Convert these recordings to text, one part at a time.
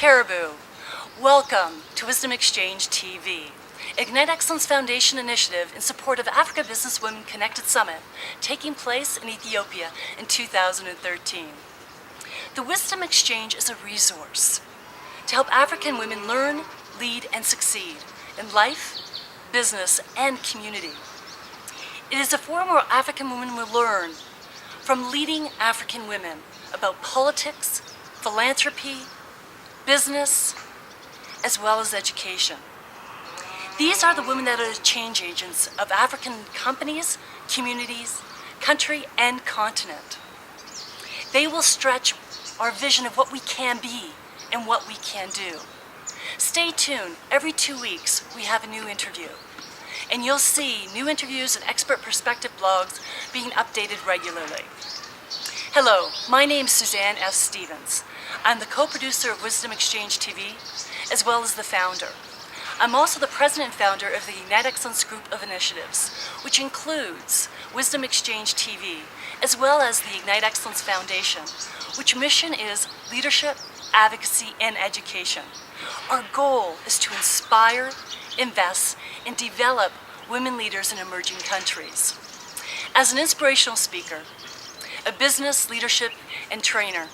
Caribou, welcome to Wisdom Exchange TV, Ignite Excellence Foundation initiative in support of Africa Business Women Connected Summit, taking place in Ethiopia in 2013. The Wisdom Exchange is a resource to help African women learn, lead, and succeed in life, business, and community. It is a forum where African women will learn from leading African women about politics, philanthropy, business, as well as education. These are the women that are the change agents of African companies, communities, country, and continent. They will stretch our vision of what we can be and what we can do. Stay tuned. Every 2 weeks, we have a new interview. And you'll see new interviews and expert perspective blogs being updated regularly. Hello, my name is Suzanne F. Stevens. I'm the co-producer of Wisdom Exchange TV, as well as the founder. I'm also the president and founder of the Ignite Excellence Group of Initiatives, which includes Wisdom Exchange TV, as well as the Ignite Excellence Foundation, which mission is leadership, advocacy, and education. Our goal is to inspire, invest, and develop women leaders in emerging countries. As an inspirational speaker, a business, leadership, and trainer,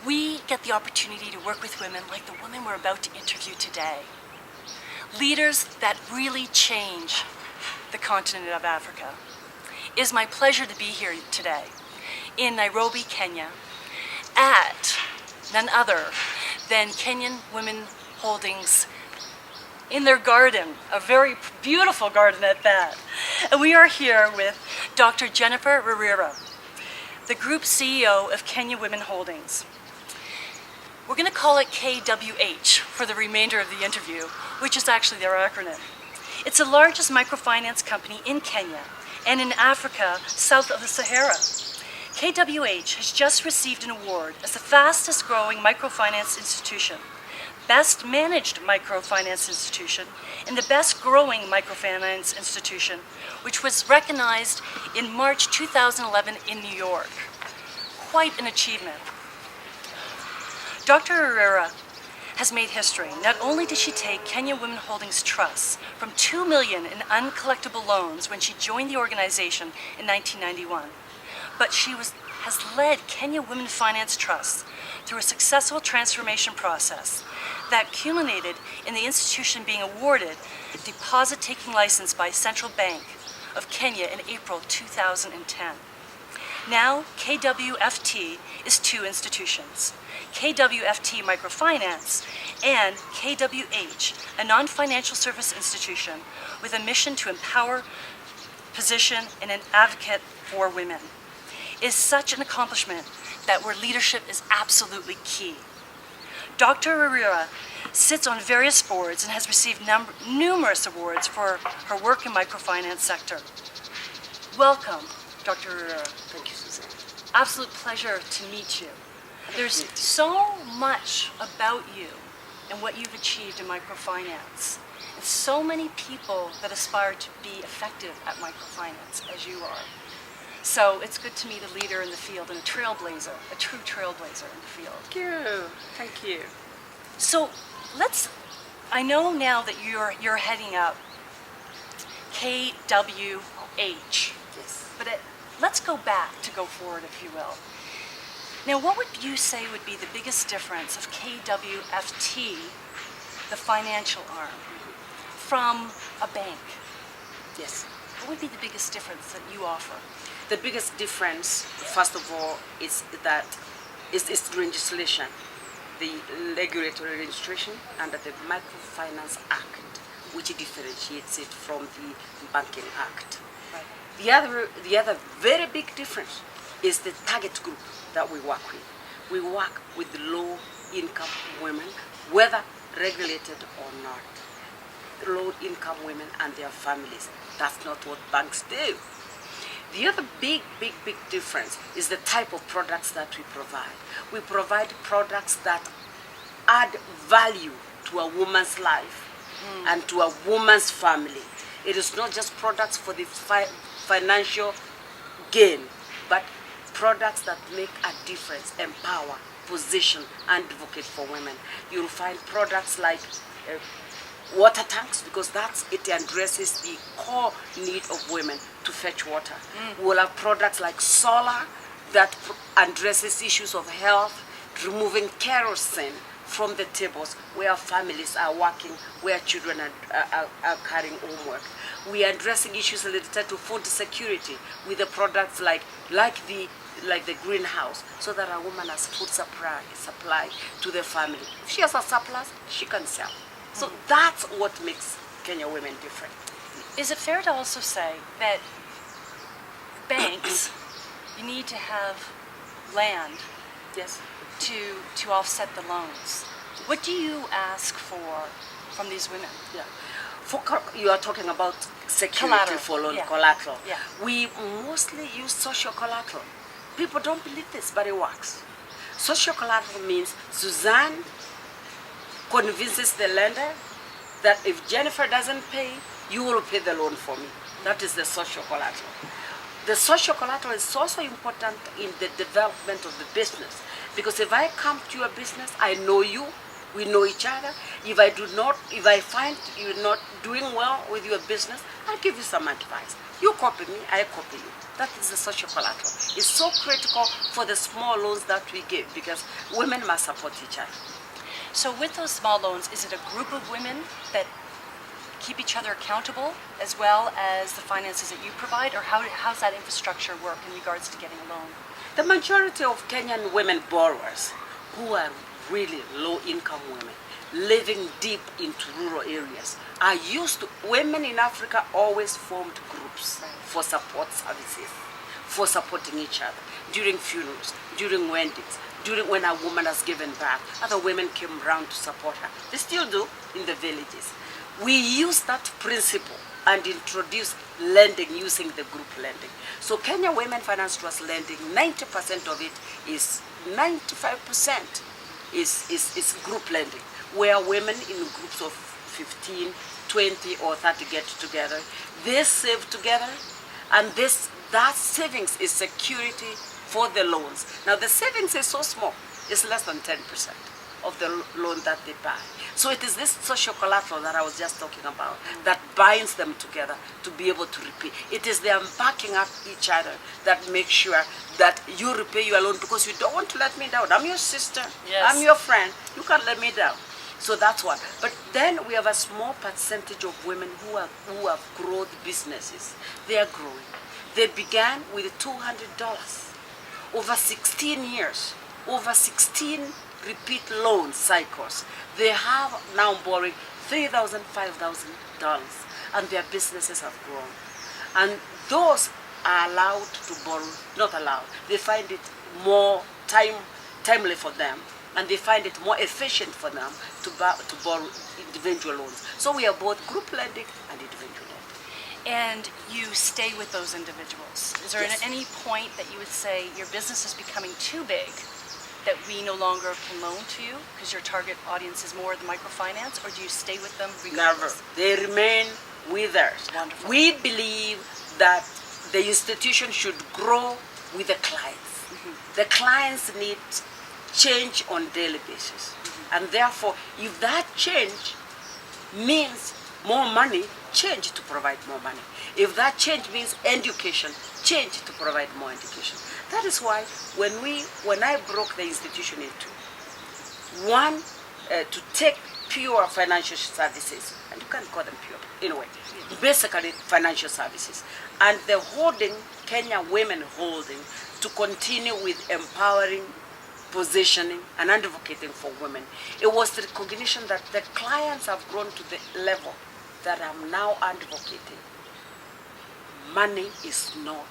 we get the opportunity to work with women like the woman we're about to interview today. Leaders that really change the continent of Africa. It is my pleasure to be here today in Nairobi, Kenya, at none other than Kenyan Women Holdings in their garden, a very beautiful garden at that. And we are here with Dr. Jennifer Riria, the Group CEO of Kenya Women Holdings. We're going to call it KWH for the remainder of the interview, which is actually their acronym. It's the largest microfinance company in Kenya and in Africa south of the Sahara. KWH has just received an award as the Fastest Growing Microfinance Institution, Best Managed Microfinance Institution, and the Best Growing Microfinance Institution, which was recognized in March 2011 in New York. Quite an achievement. Dr. Riria has made history. Not only did she take Kenya Women Holdings Trust from $2 million in uncollectible loans when she joined the organization in 1991, but she has led Kenya Women Finance Trust through a successful transformation process that culminated in the institution being awarded a deposit-taking license by Central Bank of Kenya in April 2010. Now, KWFT is two institutions, KWFT Microfinance and KWH, a non-financial service institution with a mission to empower, position, and an advocate for women. It is such an accomplishment that where leadership is absolutely key. Dr. Riria sits on various boards and has received numerous awards for her work in microfinance sector. Welcome, Dr. Riria. Thank you, Suzanne. Absolute pleasure to meet you. There's so much about you and what you've achieved in microfinance. And so many people that aspire to be effective at microfinance as you are. So it's good to meet a leader in the field and a trailblazer, a true trailblazer in the field. Thank you. Thank you. So I know now that you're heading up KWH. Yes. But let's go back to go forward, if you will. Now, what would you say would be the biggest difference of KWFT, the financial arm, from a bank? Yes. What would be the biggest difference that you offer? The biggest difference, first of all, is that it's legislation, the regulatory registration under the Microfinance Act, which differentiates it from the Banking Act. Right. The other very big difference is the target group that we work with. We work with low-income women, whether regulated or not. Low-income women and their families. That's not what banks do. The other big difference is the type of products that we provide. We provide products that add value to a woman's life and to a woman's family. It is not just products for the financial gain, but products that make a difference, empower, position and advocate for women. You'll find products like water tanks, because it addresses the core need of women to fetch water. We'll have products like solar that addresses issues of health, removing kerosene from the tables where families are working, where children are carrying homework. We are addressing issues related to food security with the products like the greenhouse, so that a woman has food supply to the family. If she has a surplus, she can sell. So that's what makes Kenya women different. Is it fair to also say that banks, you need to have land Yes. to offset the loans? What do you ask for from these women? Yeah. You are talking about security Collateral, for loan yeah. collateral. Yeah. We mostly use social collateral. People don't believe this, but it works. Social collateral means Suzanne convinces the lender that if Jennifer doesn't pay, you will pay the loan for me. That is the social collateral. The social collateral is also important in the development of the business, because if I come to your business, I know you, we know each other. If I find you're not doing well with your business, I'll give you some advice. You copy me, I copy you. That is the social collateral. It's so critical for the small loans that we give, because women must support each other. So with those small loans, is it a group of women that keep each other accountable as well as the finances that you provide, or how's that infrastructure work in regards to getting a loan? The majority of Kenyan women borrowers who are really low-income women living deep into rural areas are used to, women in Africa always formed groups for support services, for supporting each other during funerals, during weddings, during when a woman has given birth. Other women came around to support her. They still do in the villages. We use that principle and introduce lending using the group lending. So Kenya Women Finance Trust lending, 90% of it is 95% is group lending, where women in groups of 15, 20, or 30 get together. They save together, and that savings is security for the loans. Now the savings is so small, it's less than 10% of the loan that they buy. So it is this social collateral that I was just talking about that binds them together to be able to repay. It is them backing up each other that makes sure that you repay your loan, because you don't want to let me down. I'm your sister, Yes. I'm your friend, you can't let me down. So that's one. But then we have a small percentage of women who have grown businesses. They are growing. They began with $200. Over 16 years, over 16 repeat loan cycles. They have now borrowing $3,000, $5,000, and their businesses have grown. And those are allowed to borrow, not allowed. They find it more timely for them, and they find it more efficient for them to borrow individual loans. So we have both group lending and individual lending. And you stay with those individuals. Is there Yes. at any point that you would say your business is becoming too big that we no longer can loan to you because your target audience is more the microfinance, or do you stay with them Never. regardless? They remain with us. Wonderful. We believe that the institution should grow with the clients. The clients need change on daily basis. And therefore, if that change means more money, change to provide more money. If that change means education, change to provide more education. That is why when I broke the institution into one, to take pure financial services, and you can't call them pure, in a way, basically financial services, and the holding, Kenya Women Holding, to continue with empowering, positioning, and advocating for women. It was the recognition that the clients have grown to the level that I'm now advocating. Money is not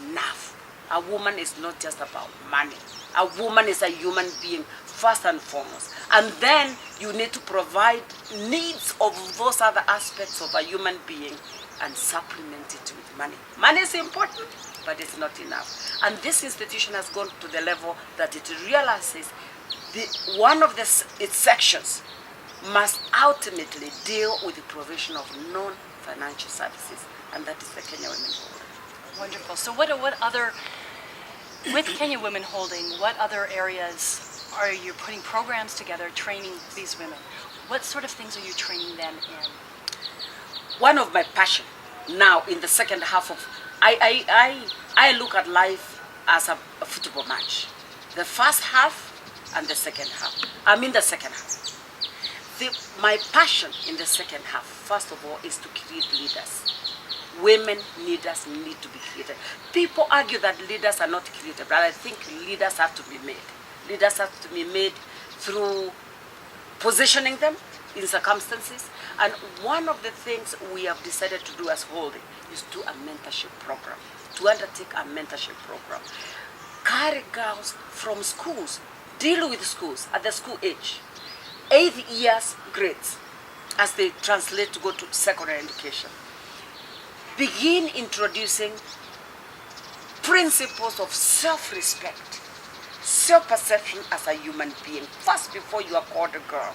enough. A woman is not just about money. A woman is a human being first and foremost. And then you need to provide needs of those other aspects of a human being and supplement it with money. Money is important, but it's not enough. And this institution has gone to the level that it realizes one of its sections must ultimately deal with the provision of non-financial services, and that is the Kenya Women Holding. Wonderful. So what other, with Kenya Women Holding, what other areas are you putting programs together, training these women? What sort of things are you training them in? One of my passion now in the second half of I look at life as a football match. The first half and the second half. I'm in the second half. My passion in the second half, first of all, is to create leaders. Women leaders need to be created. People argue that leaders are not created, but I think leaders have to be made. Leaders have to be made through positioning them in circumstances. And one of the things we have decided to do as Holding is do a mentorship program, to undertake a mentorship program. Carry girls from schools, deal with schools at the school age, 8 years grades, as they translate to go to secondary education. Begin introducing principles of self-respect, self-perception as a human being, first before you are called a girl.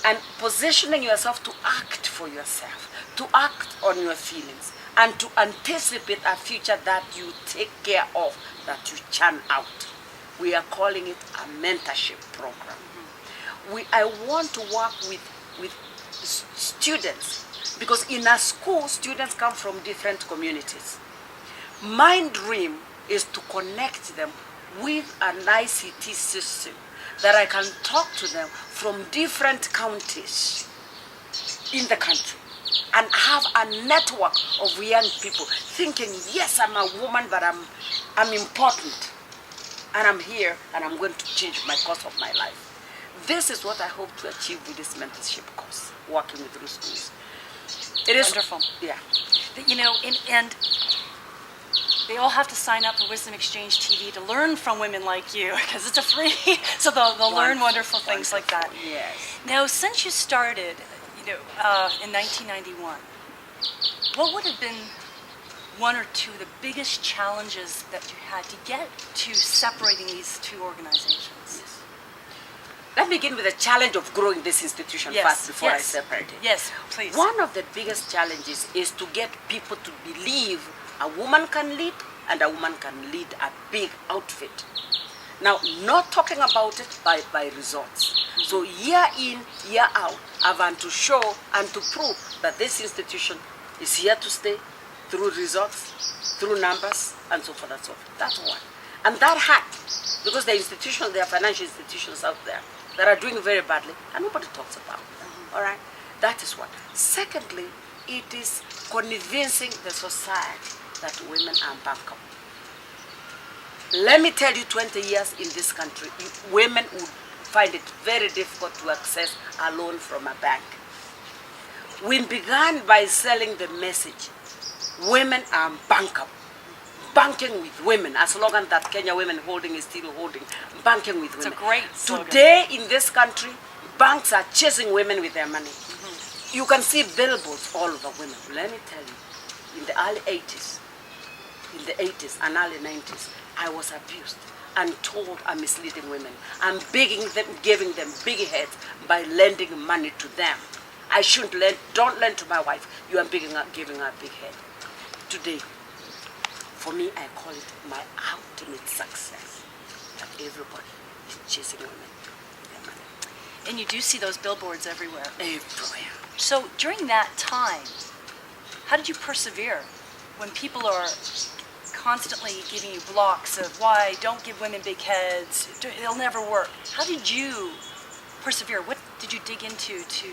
And positioning yourself to act for yourself, to act on your feelings, and to anticipate a future that you take care of, that you churn out. We are calling it a mentorship program. I want to work with students, because in a school, students come from different communities. My dream is to connect them with an ICT system that I can talk to them from different counties in the country and have a network of young people thinking, yes, I'm a woman, but I'm important. And I'm here, and I'm going to change my course of my life. This is what I hope to achieve with this mentorship course, working with through schools. It is wonderful. Yeah. You know, and they all have to sign up for Wisdom Exchange TV to learn from women like you, because it's a free, so they'll learn wonderful things like that. Yes. Now, since you started, in 1991, what would have been one or two of the biggest challenges that you had to get to separating these two organizations? Yes. Let me begin with the challenge of growing this institution first before I separate it. Yes, please. One of the biggest challenges is to get people to believe a woman can lead and a woman can lead a big outfit. Now, not talking about it by results. So year in, year out, I want to show and to prove that this institution is here to stay through results, through numbers, and so forth and so forth. That's one. And that had, because there are financial institutions out there that are doing very badly, and nobody talks about them. All right? That is one. Secondly, it is convincing the society that women are bankable. Let me tell you, 20 years in this country, women would find it very difficult to access a loan from a bank. We began by selling the message, women are bankable. Banking with women, as long as that Kenya Women Holding is still holding, banking with women. It's a great slogan. Today in this country, banks are chasing women with their money. You can see billboards all over women. Let me tell you, in the early 80s, and early 90s, I was abused and told I'm misleading women. I'm begging them, giving them big heads by lending money to them. I shouldn't lend, don't lend to my wife. You are giving her a big head. Today, for me, I call it my ultimate success. That everybody is chasing women with their money. And you do see those billboards everywhere. Everywhere. So during that time, how did you persevere when people are constantly giving you blocks of why don't give women big heads, it'll never work? How did you persevere? What did you dig into to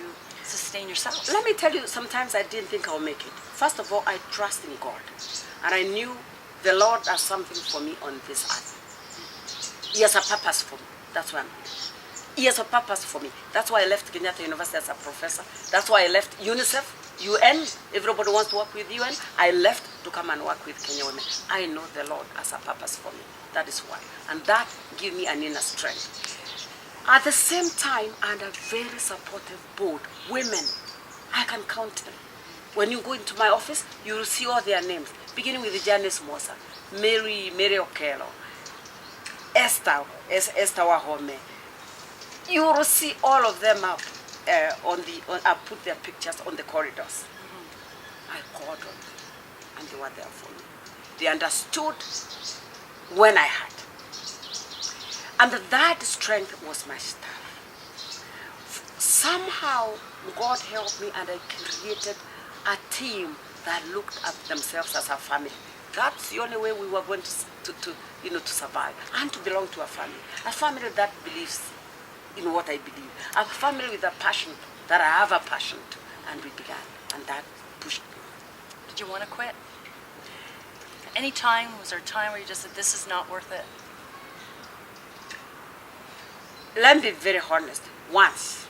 sustain yourself? Let me tell you, sometimes I didn't think I'll make it. First of all, I trust in God. And I knew the Lord has something for me on this earth. He has a purpose for me. That's why I'm here. He has a purpose for me. That's why I left Kenyatta University as a professor. That's why I left UNICEF, UN. Everybody wants to work with UN. I left to come and work with Kenya women. I know the Lord has a purpose for me. That is why. And that gives me an inner strength. At the same time, and a very supportive board, women, I can count them. When you go into my office, you will see all their names, beginning with Janice Mosa, Mary Okello, Esther Wahome. You will see all of them up I put their pictures on the corridors. I called on them, and they were there for me. They understood when I had. And that strength was my staff. Somehow, God helped me and I created a team that looked at themselves as a family. That's the only way we were going to survive and to belong to a family that believes in what I believe, a family with a passion that I have a passion to, and we began, and that pushed me. Did you want to quit? Any time, was there a time where you just said, this is not worth it? Let me be very honest. Once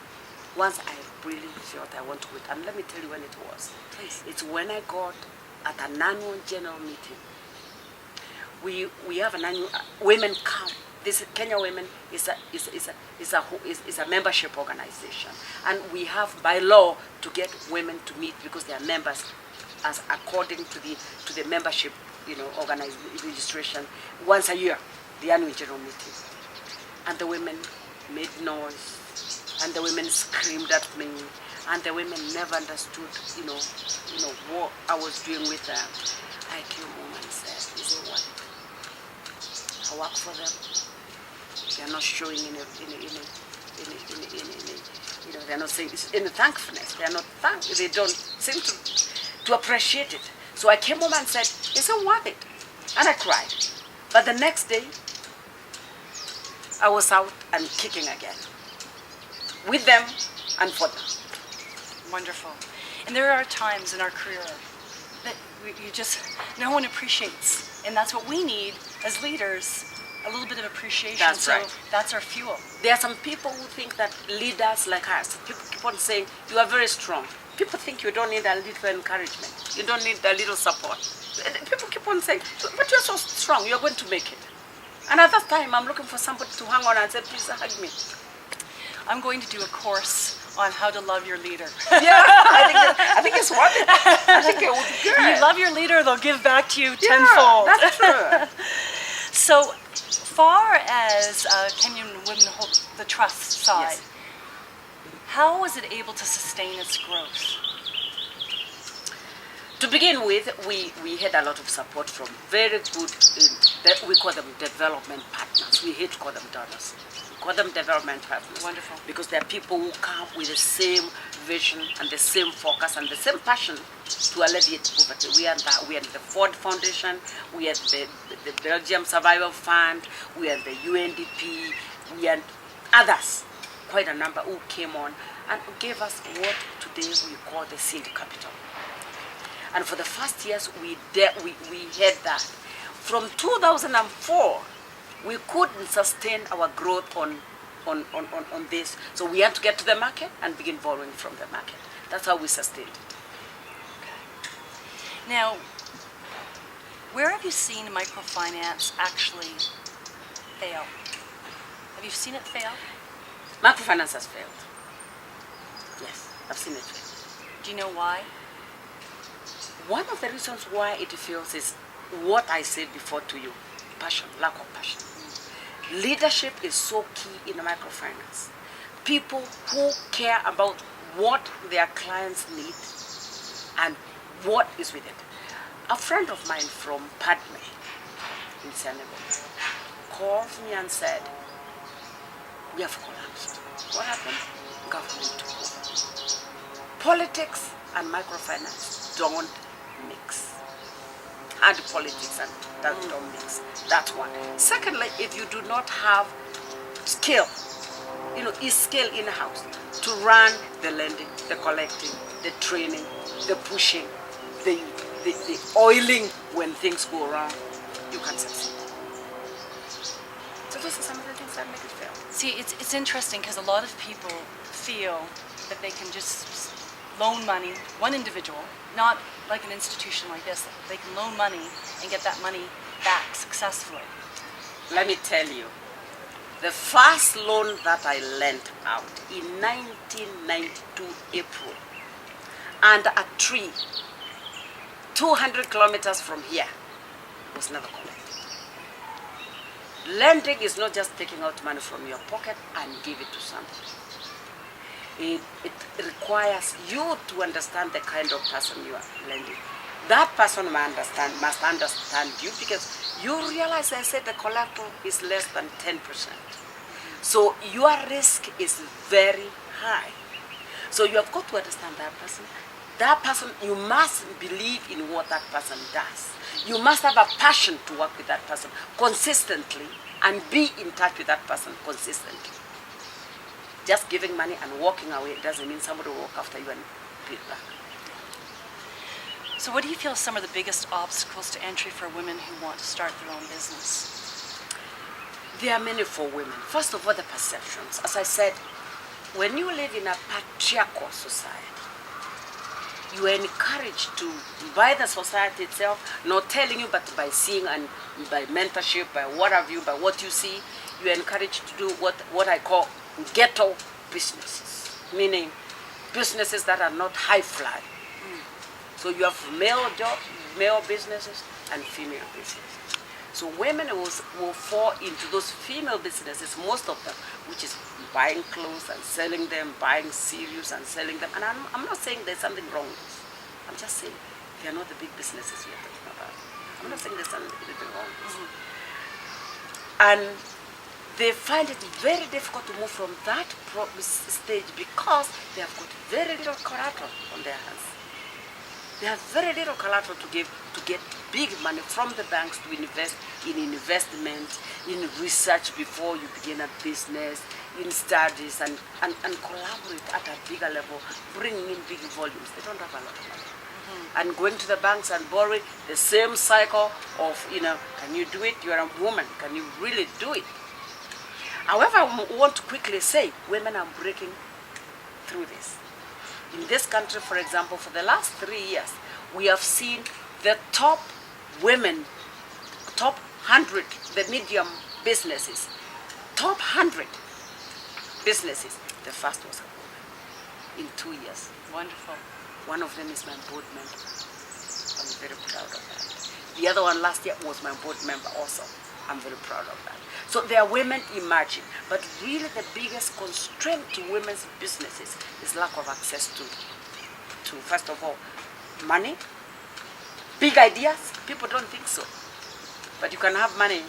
I really felt I want to quit, and let me tell you when it was. Please. It's when I got at an annual general meeting. We have an annual women come. This Kenya Women is a membership organization, and we have by law to get women to meet because they are members, as according to the membership registration once a year, the annual general meeting. And the women made noise, and the women screamed at me, and the women never understood, what I was doing with them. I came home and said, "Is it what? I work for them. They are not showing they're not saying any thankfulness. They are not They don't seem to appreciate it." So I came home and said, "Is it worth it?" And I cried. But the next day, I was out and kicking again, with them and for them. Wonderful. And there are times in our career that no one appreciates. And that's what we need as leaders, a little bit of appreciation. That's so right. That's our fuel. There are some people who think that leaders like us, people keep on saying, "You are very strong." People think you don't need a little encouragement. You don't need a little support. People keep on saying, "But you're so strong, you're going to make it." And at that time, I'm looking for somebody to hang on and say, "Please hug me." I'm going to do a course on how to love your leader. Yeah, I think it's worth it. I think it would be good. When you love your leader, they'll give back to you tenfold. Yeah, that's true. So far as Kenyan Women Hold the Trust side, Yes. how was it able to sustain its growth? To begin with, we had a lot of support from very good, we call them development partners. We hate to call them donors. We call them development partners. Wonderful. Because they're people who come with the same vision and the same focus and the same passion to alleviate poverty. We had the Ford Foundation, we had the Belgium Survival Fund, we had the UNDP, we had others, quite a number who came on and gave us what today we call the seed capital. And for the first years, we had that. From 2004, we couldn't sustain our growth on this. So we had to get to the market and begin borrowing from the market. That's how we sustained it. Okay. Now, where have you seen microfinance actually fail? Have you seen it fail? Microfinance has failed. Yes, I've seen it fail. Do you know why? One of the reasons why it fails is what I said before to you, passion, lack of passion. Leadership is so key in microfinance. People who care about what their clients need and what is with it. A friend of mine from Padme in Senegal called me and said, "We have collapsed." What happened? Government took over. Politics and microfinance don't mix. And politics and that don't mix. That's one. Secondly, if you do not have skill, skill in the house to run the lending, the collecting, the training, the pushing, the oiling when things go wrong, you can succeed. So those are some of the things that make it fail. See, it's interesting because a lot of people feel that they can just loan money, one individual, not like an institution like this, they can loan money and get that money back successfully. Let me tell you, the first loan that I lent out in 1992 April, under a tree 200 kilometers from here, was never collected. Lending is not just taking out money from your pocket and give it to somebody. It requires you to understand the kind of person you are lending. That person must understand you, because you realize I said the collateral is less than 10%. So your risk is very high. So you have got to understand that person. That person, you must believe in what that person does. You must have a passion to work with that person consistently and be in touch with that person consistently. Just giving money and walking away doesn't mean somebody will walk after you and pay it back. So what do you feel are some of the biggest obstacles to entry for women who want to start their own business? There are many for women. First of all, the perceptions. As I said, when you live in a patriarchal society, you are encouraged to, by the society itself, not telling you, but by seeing and by mentorship, by what have you, by what you see, you are encouraged to do what I call ghetto businesses, meaning businesses that are not high fly. So you have male jobs, male businesses, and female businesses. So women will fall into those female businesses, most of them, which is buying clothes and selling them, buying cereals and selling them. And I'm not saying there's something wrong with this. I'm just saying they are not the big businesses we are talking about. I'm not saying there's something wrong with this. And they find it very difficult to move from that stage because they have got very little collateral on their hands. They have very little collateral to give to get big money from the banks to invest in investment, in research before you begin a business, in studies, and collaborate at a bigger level, bringing in big volumes. They don't have a lot of money. And going to the banks and borrowing the same cycle of, can you do it? You're a woman. Can you really do it? However, I want to quickly say women are breaking through this. In this country, for example, for the last 3 years, we have seen the top women, top 100, the medium businesses, top 100 businesses. The first was a woman in 2 years. Wonderful. One of them is my board member. I'm very proud of that. The other one last year was my board member also. I'm very proud of that. So there are women emerging, but really the biggest constraint to women's businesses is lack of access to first of all, money, big ideas. People don't think so. But you can have money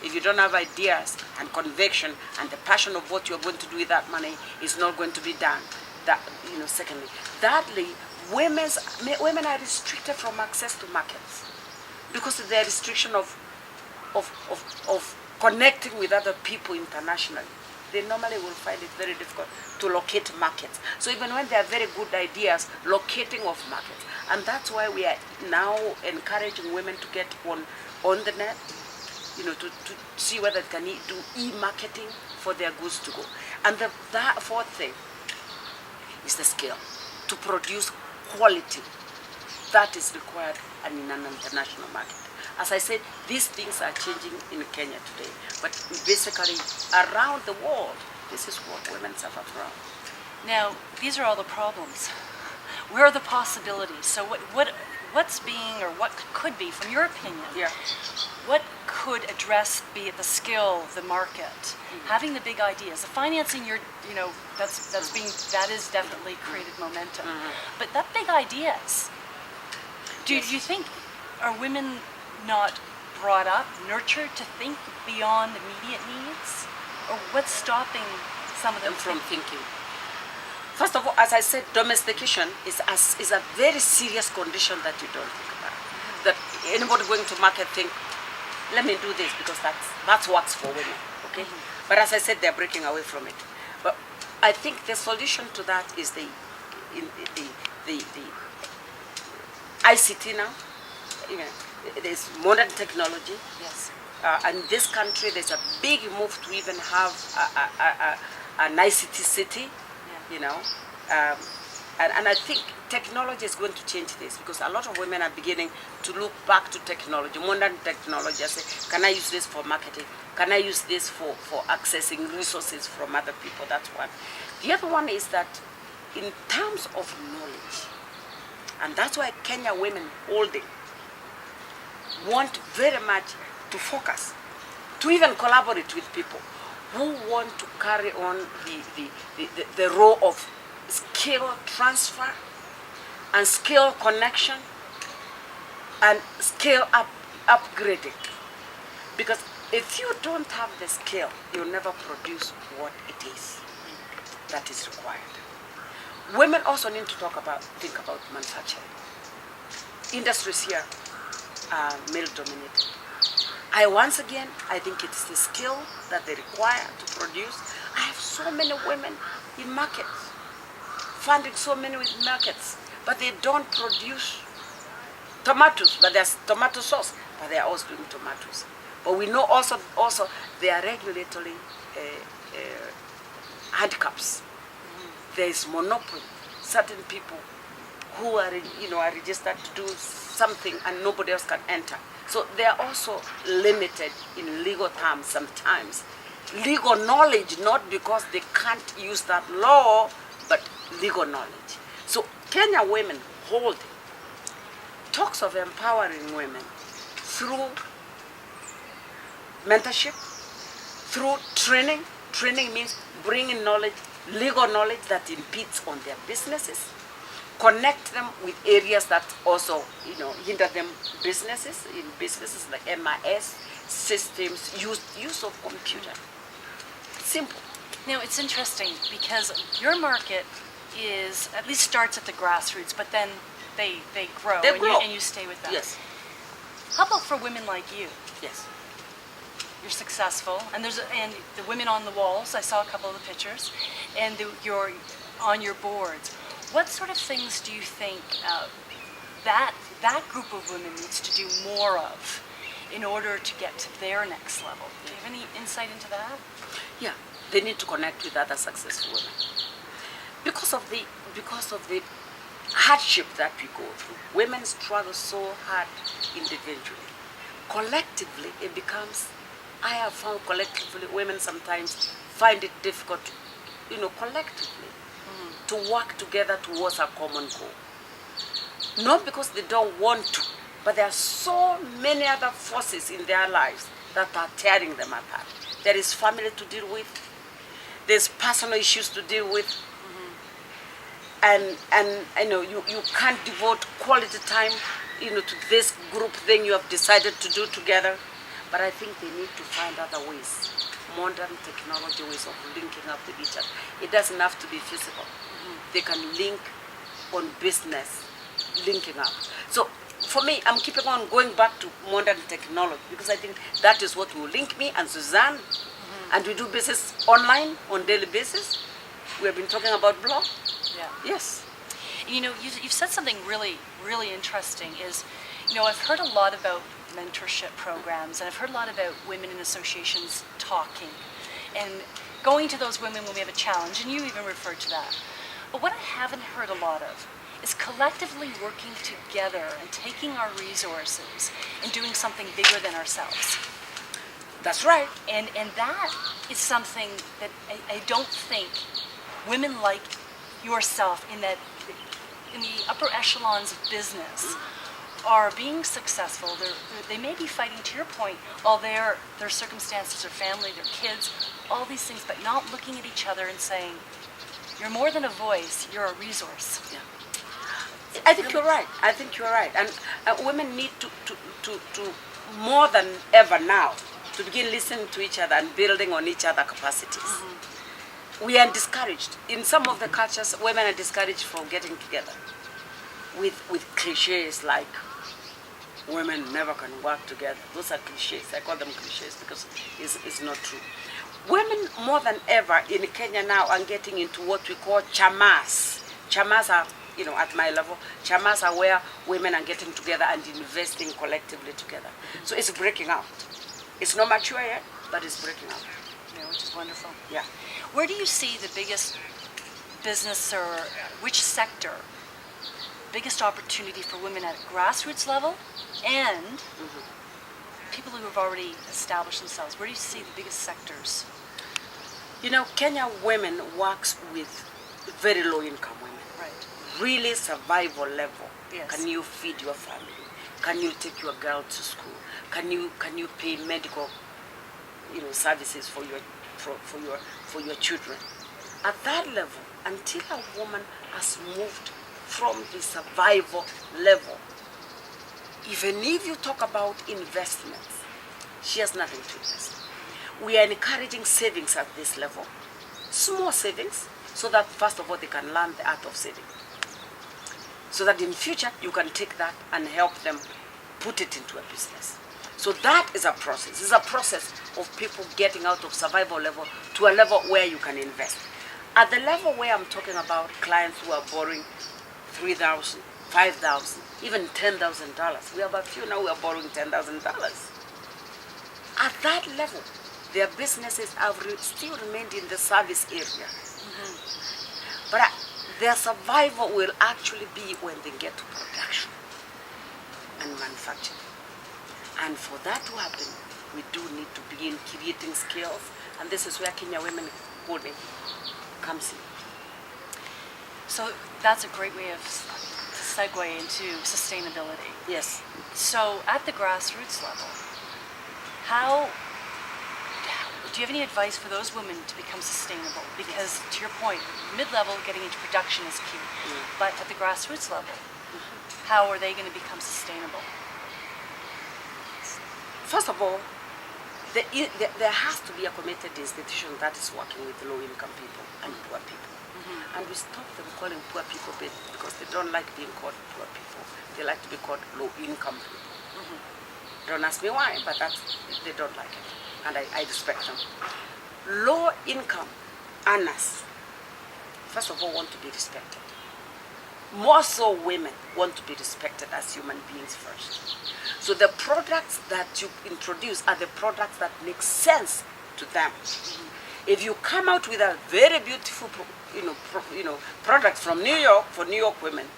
if you don't have ideas and conviction and the passion of what you're going to do with that money is not going to be done. That, secondly. Thirdly, women are restricted from access to markets because of the restriction of connecting with other people internationally. They normally will find it very difficult to locate markets. So even when there are very good ideas, locating of markets. And that's why we are now encouraging women to get on the net, to see whether they can do e-marketing for their goods to go. And the fourth thing is the skill to produce quality that is required and in an international market. As I said, these things are changing in Kenya today, but basically around the world, this is what women suffer from. Now, these are all the problems. Where are the possibilities? So what's being, or what could be, from your opinion, what could address, be it the skill, the market, having the big ideas, the financing, that is definitely created momentum. But that big ideas, do you think, are women not brought up, nurtured to think beyond immediate needs? Or what's stopping some of them from thinking? First of all, as I said, domestication is a very serious condition that you don't think about. That anybody going to market think, let me do this because that works for women, okay? But as I said, they're breaking away from it. But I think the solution to that is the ICT now. There's modern technology. Yes. And in this country, there's a big move to even have an ICT city, and I think technology is going to change this because a lot of women are beginning to look back to technology, modern technology. I say, can I use this for marketing? Can I use this for accessing resources from other people? That's one. The other one is that in terms of knowledge, and that's why Kenya women holding want very much to focus, to even collaborate with people who want to carry on the role of skill transfer and skill connection and skill upgrading. Because If you don't have the skill, you'll never produce what it is that is required. Women also need to think about manufacturing. Industries here are male-dominated. I think it's the skill that they require to produce. I have so many women in markets, funding so many with markets, but they don't produce tomatoes, but there's tomato sauce, but they are also doing tomatoes. But we know also there are regulatory handicaps. There is monopoly. Certain people who are registered to do something and nobody else can enter. So they are also limited in legal terms sometimes. Legal knowledge, not because they can't use that law, but legal knowledge. So Kenya women hold talks of empowering women through mentorship, through training. Training means bringing knowledge, legal knowledge that impedes on their businesses, connect them with areas that also, hinder them businesses like MIS systems, use of computer. Simple. Now, it's interesting because your market is, at least starts at the grassroots, but then they grow, and you stay with them. Yes. How about for women like you? Yes. You're successful, and and the women on the walls. I saw a couple of the pictures, and you're on your boards. What sort of things do you think that group of women needs to do more of in order to get to their next level? Do you have any insight into that? Yeah, they need to connect with other successful women because of the hardship that we go through. Women struggle so hard individually. Collectively, it becomes. I have found collectively, women sometimes find it difficult, collectively, to work together towards a common goal. Not because they don't want to, but there are so many other forces in their lives that are tearing them apart. There is family to deal with, there's personal issues to deal with, and you can't devote quality time, to this group thing you have decided to do together. But I think they need to find other ways, modern technology ways of linking up with each other. It doesn't have to be physical. They can link on business, linking up. So for me, I'm keeping on going back to modern technology because I think that is what will link me and Suzanne. And we do business online on daily basis. We have been talking about blog. Yeah. Yes. You've said something really, really interesting is, I've heard a lot about mentorship programs, and I've heard a lot about women in associations talking and going to those women when we have a challenge, and you even referred to that. But what I haven't heard a lot of is collectively working together and taking our resources and doing something bigger than ourselves. That's right. And that is something that I don't think women like yourself in the upper echelons of business are being successful. They may be fighting, to your point, all their circumstances, their family, their kids, all these things, but not looking at each other and saying, you're more than a voice, you're a resource. Yeah. I think you're right. And women need to more than ever now, to begin listening to each other and building on each other's capacities. We are discouraged. In some of the cultures, women are discouraged from getting together with cliches like women never can work together. Those are cliches. I call them cliches because it's not true. Women more than ever in Kenya now are getting into what we call chamas. Chamas are, at my level, chamas are where women are getting together and investing collectively together. So it's breaking out. It's not mature yet, but it's breaking out. Yeah, which is wonderful. Yeah. Where do you see the biggest business or which sector, biggest opportunity for women at a grassroots level and people who have already established themselves? Where do you see the biggest sectors? Kenya women works with very low income women. Right. Really survival level. Yes. Can you feed your family? Can you take your girl to school? Can you pay medical, services for your children? At that level, until a woman has moved from the survival level, even if you talk about investments, she has nothing to invest. We are encouraging savings at this level, small savings, so that first of all they can learn the art of saving. So that in future you can take that and help them put it into a business. So that is a process. It's a process of people getting out of survival level to a level where you can invest. At the level where I'm talking about clients who are borrowing $3,000, $5,000, even $10,000. We have a few now who are borrowing $10,000. At that level, their businesses have still remained in the service area. But their survival will actually be when they get to production and manufacturing. And for that to happen, we do need to begin creating skills. And this is where Kenya Women Holding comes in. So that's a great way of segue into sustainability. Yes. So at the grassroots level, do you have any advice for those women to become sustainable? Because to your point, mid-level getting into production is key. But at the grassroots level, how are they going to become sustainable? First of all, there has to be a committed institution that is working with low-income people and poor people. And we stop them calling poor people because they don't like being called poor people. They like to be called low-income people. Don't ask me why, but they don't like it. And I respect them. Low-income earners, first of all, want to be respected. More so women want to be respected as human beings first. So the products that you introduce are the products that make sense to them. If you come out with a very beautiful product from New York for New York women,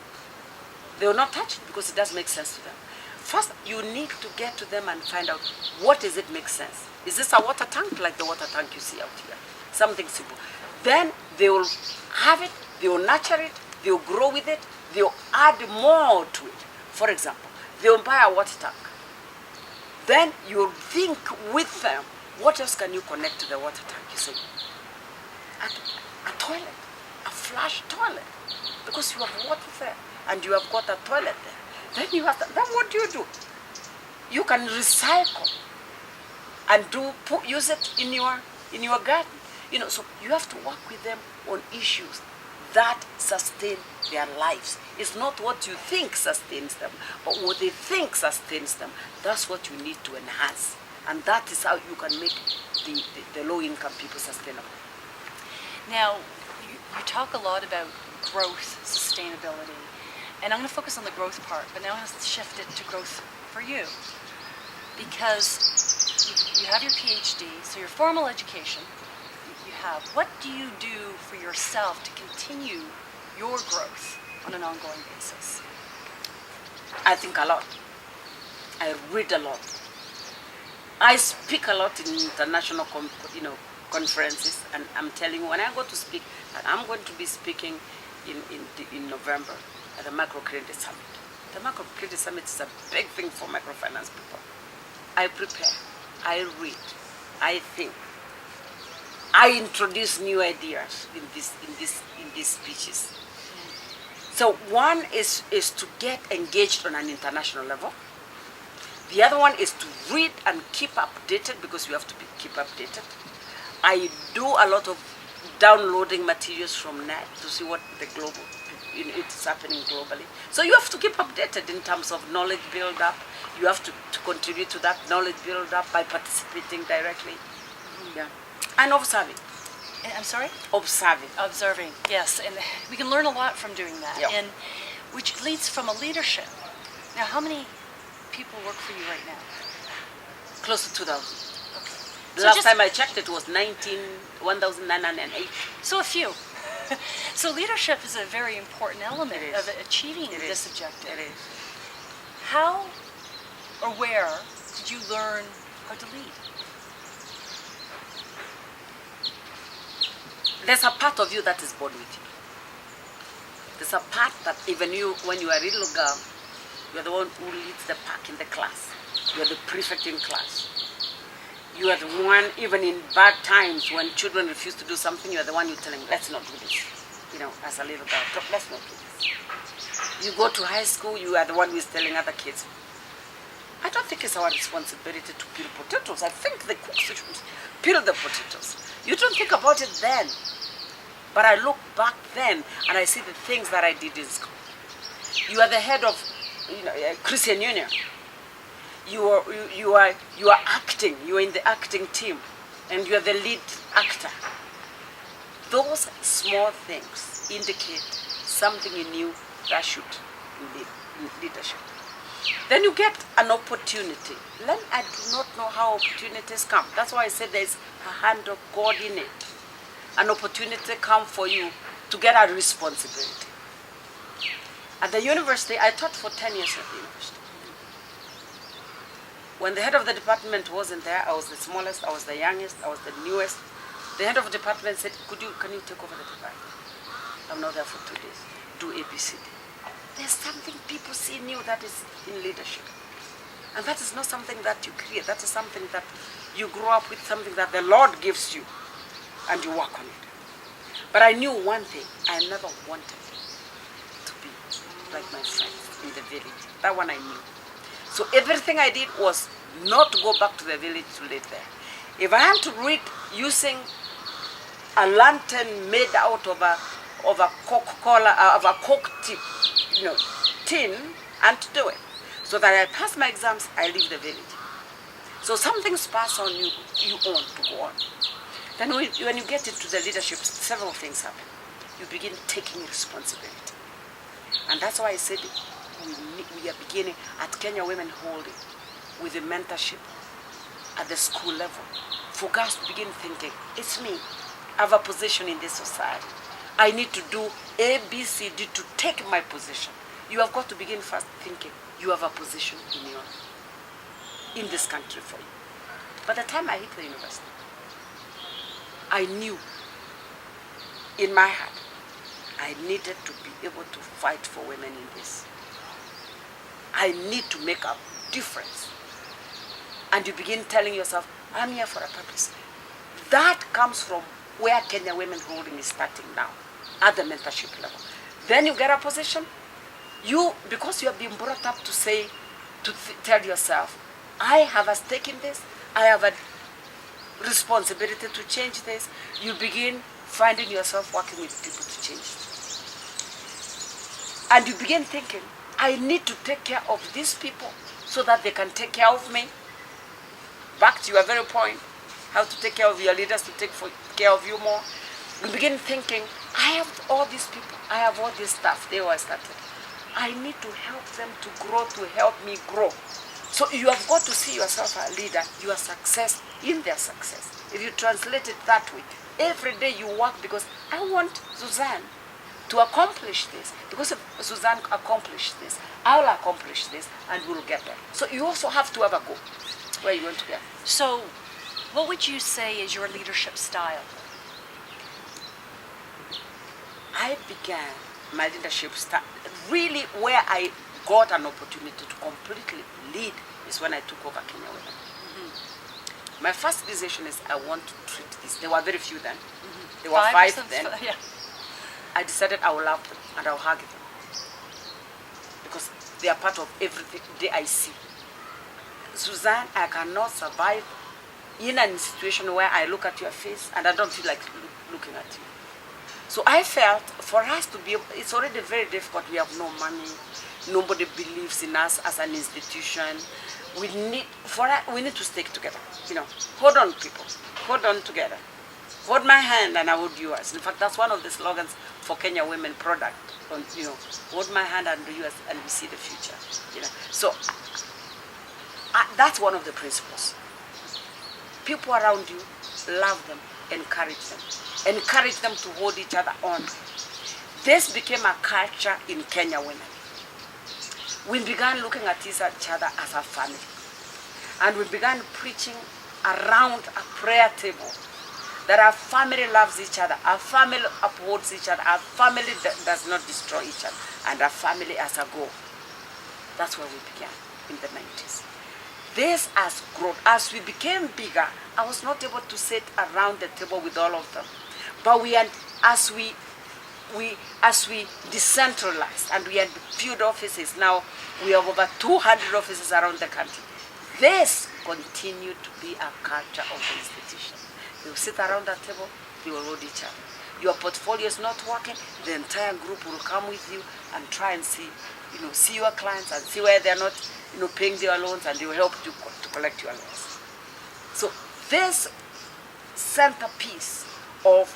they will not touch it because it doesn't make sense to them. First, you need to get to them and find out what does it make sense. Is this a water tank like the water tank you see out here? Something simple. Then they will have it, they will nurture it, they will grow with it, they will add more to it. For example, they will buy a water tank. Then you will think with them, what else can you connect to the water tank? You say, a toilet, a flush toilet, because you have water there and you have got a toilet there. Then what do? You can recycle and use it in your garden. So you have to work with them on issues that sustain their lives. It's not what you think sustains them, but what they think sustains them. That's what you need to enhance. And that is how you can make the low-income people sustainable. Now, you talk a lot about growth, sustainability, and I'm going to focus on the growth part, but now I'm going to shift it to growth for you. Because you have your PhD, so your formal education you have. What do you do for yourself to continue your growth on an ongoing basis? I think a lot. I read a lot. I speak a lot in international conferences, and I'm telling you, when I go to speak, and I'm going to be speaking in November at the Microcredit Summit. The Microcredit Summit is a big thing for microfinance people. I prepare, I read, I think, I introduce new ideas in these speeches. So one is to get engaged on an international level. The other one is to read and keep updated, because you have to keep updated. I do a lot of downloading materials from net to see what the global, it's happening globally. So you have to keep updated in terms of knowledge build up. You have to contribute to that knowledge build up by participating directly. Yeah. And observing. I'm sorry? Observing. Observing, yes. And we can learn a lot from doing that. Yeah. And which leads from a leadership. Now, how many people work for you right now? Close to 2,000. Okay. The last time I checked, it was 1,908. So a few. So leadership is a very important element of achieving this objective. It is. How or where did you learn how to lead? There's a part of you that is born with you. There's a part that even you, when you are a little girl, you're the one who leads the pack in the class. You're the prefect in class. You are the one, even in bad times when children refuse to do something, you're the one who tell them, let's not do this. As a little girl, let's not do this. You go to high school, you are the one who is telling other kids, I don't think it's our responsibility to peel potatoes. I think the cooks should peel the potatoes. You don't think about it then. But I look back then and I see the things that I did in school. You are the head of Christian Union. You are acting. You are in the acting team, and you are the lead actor. Those small things indicate something in you that should lead leadership. Then you get an opportunity. Then I do not know how opportunities come. That's why I said there is a hand of God in it. An opportunity come for you to get a responsibility. At the university, I taught for 10 years at the university. When the head of the department wasn't there, I was the smallest, I was the youngest, I was the newest. The head of the department said, can you take over the department? I'm not there for 2 days. Do ABCD. There's something people see in you that is in leadership. And that is not something that you create. That is something that you grow up with, something that the Lord gives you, and you work on it. But I knew one thing. I never wanted to be like my friends in the village. That one I knew. So everything I did was not to go back to the village to live there. If I had to read using a lantern made out of a Coca-Cola, of a Coke tip, tin, and to do it. So that I pass my exams, I leave the village. So something's passed on you, you own to go on. Then when you get into the leadership, several things happen. You begin taking responsibility. And that's why I said we are beginning at Kenya Women Holding with the mentorship at the school level. For girls to begin thinking, it's me. I have a position in this society. I need to do A, B, C, D to take my position. You have got to begin first thinking you have a position in this country for you. By the time I hit the university, I knew in my heart I needed to be able to fight for women in this. I need to make a difference. And you begin telling yourself, I'm here for a purpose. That comes from where Kenya Women Holding is starting now, at the mentorship level. Then you get a position. Because you have been brought up to say, tell yourself, I have a stake in this. I have a responsibility to change this. You begin finding yourself working with people to change it. And you begin thinking, I need to take care of these people so that they can take care of me. Back to your very point, how to take care of your leaders to take care of you more. You begin thinking, I have all these people, I have all this stuff. They were started. I need to help them to grow, to help me grow. So you have got to see yourself as a leader, your success in their success. If you translate it that way, every day you work because I want Suzanne to accomplish this. Because if Suzanne accomplished this, I'll accomplish this and we'll get there. So you also have to have a goal where you want to get. So what would you say is your leadership style? I began my leadership style, really where I got an opportunity to completely lead is when I took over Kenya Women. Mm-hmm. My first decision is I want to treat this. There were very few then. Mm-hmm. There were 5 then. Yeah. I decided I will love them and I will hug them. Because they are part of everything I see. Suzanne, I cannot survive in a situation where I look at your face and I don't feel like looking at you. So I felt for us to be, it's already very difficult. We have no money. Nobody believes in us as an institution. We need to stick together. Hold on, people. Hold on together. Hold my hand and I hold yours. In fact, that's one of the slogans for Kenya Women product. Hold my hand and do yours, and we see the future. So that's one of the principles. People around you, love them, encourage them. Encourage them to hold each other on. This became a culture in Kenya Women. We began looking at each other as a family. And we began preaching around a prayer table that our family loves each other, our family upholds each other, our family does not destroy each other, and our family as a goal. That's where we began in the 90s. This has grown. As we became bigger, I was not able to sit around the table with all of them. But as we decentralized and we had field offices, now we have over 200 offices around the country. this continue to be a culture of the institution. They will sit around that table, they will load each other. Your portfolio is not working, the entire group will come with you and try and see your clients and see where they're not, paying their loans, and they will help you to collect your loans. So this centerpiece of